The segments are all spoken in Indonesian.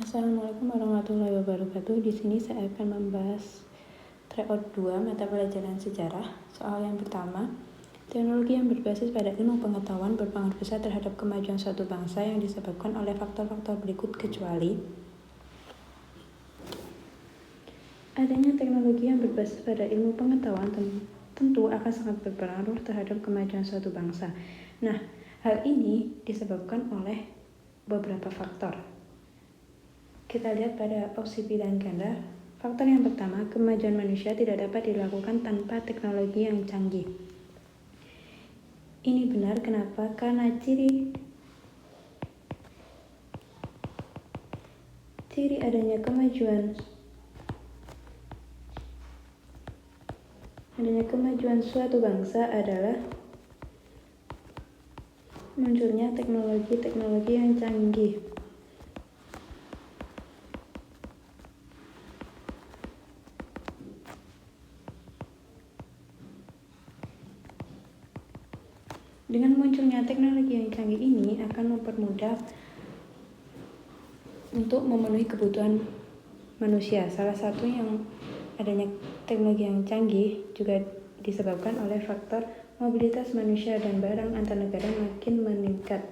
Assalamualaikum warahmatullahi wabarakatuh. Di sini saya akan membahas tryout 2 mata pelajaran sejarah. Soal yang pertama, teknologi yang berbasis pada ilmu pengetahuan berpengaruh besar terhadap kemajuan suatu bangsa yang disebabkan oleh faktor-faktor berikut kecuali adanya teknologi yang berbasis pada ilmu pengetahuan tentu akan sangat berpengaruh terhadap kemajuan suatu bangsa. Nah, hal ini disebabkan oleh beberapa faktor. Kita lihat pada opsi pilihan ganda. Faktor yang pertama, kemajuan manusia tidak dapat dilakukan tanpa teknologi yang canggih. Ini benar kenapa? Karena ciri adanya kemajuan suatu bangsa adalah munculnya teknologi yang canggih. Dengan munculnya teknologi yang canggih ini akan mempermudah untuk memenuhi kebutuhan manusia. Salah satu yang adanya teknologi yang canggih juga disebabkan oleh faktor mobilitas manusia dan barang antar negara makin meningkat.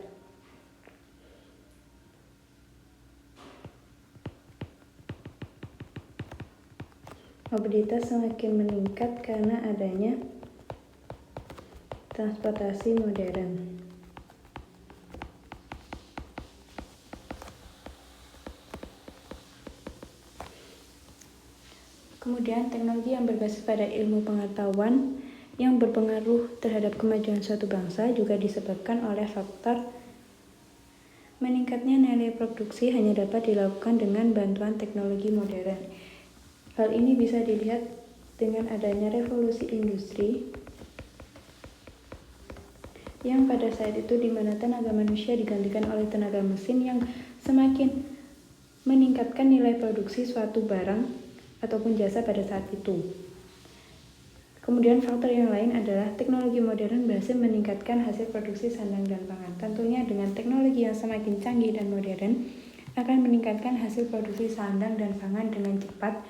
Mobilitas semakin meningkat karena adanya transportasi modern. Kemudian, teknologi yang berbasis pada ilmu pengetahuan yang berpengaruh terhadap kemajuan suatu bangsa juga disebabkan oleh faktor meningkatnya nilai produksi hanya dapat dilakukan dengan bantuan teknologi modern. Hal ini bisa dilihat dengan adanya revolusi industri yang pada saat itu di mana tenaga manusia digantikan oleh tenaga mesin yang semakin meningkatkan nilai produksi suatu barang ataupun jasa pada saat itu. Kemudian faktor yang lain adalah teknologi modern berhasil meningkatkan hasil produksi sandang dan pangan. Tentunya dengan teknologi yang semakin canggih dan modern akan meningkatkan hasil produksi sandang dan pangan dengan cepat.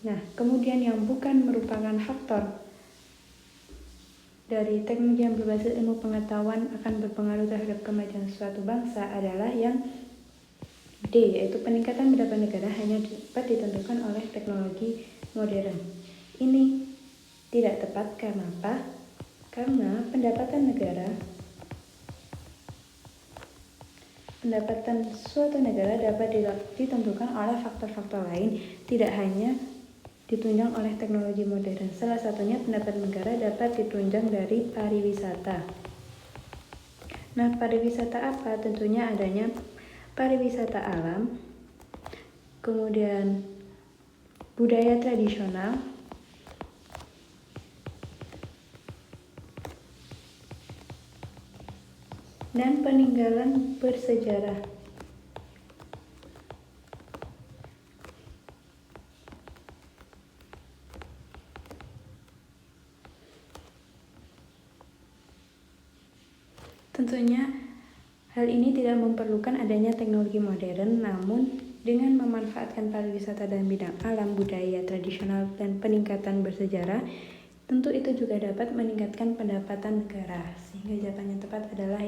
Nah, kemudian yang bukan merupakan faktor dari teknologi yang berbasis ilmu pengetahuan akan berpengaruh terhadap kemajuan suatu bangsa adalah yang D, yaitu peningkatan pendapatan negara hanya dapat ditentukan oleh teknologi modern. Ini tidak tepat karena apa? Karena pendapatan suatu negara dapat ditentukan oleh faktor-faktor lain, tidak hanya ditunjang oleh teknologi modern. Salah satunya pendapatan negara dapat ditunjang dari pariwisata. Nah, pariwisata apa? Tentunya adanya pariwisata alam, kemudian budaya tradisional, dan peninggalan bersejarah. Tentunya hal ini tidak memerlukan adanya teknologi modern, namun dengan memanfaatkan pariwisata dan bidang alam, budaya tradisional, dan peningkatan bersejarah, tentu itu juga dapat meningkatkan pendapatan negara. Sehingga jawaban yang tepat adalah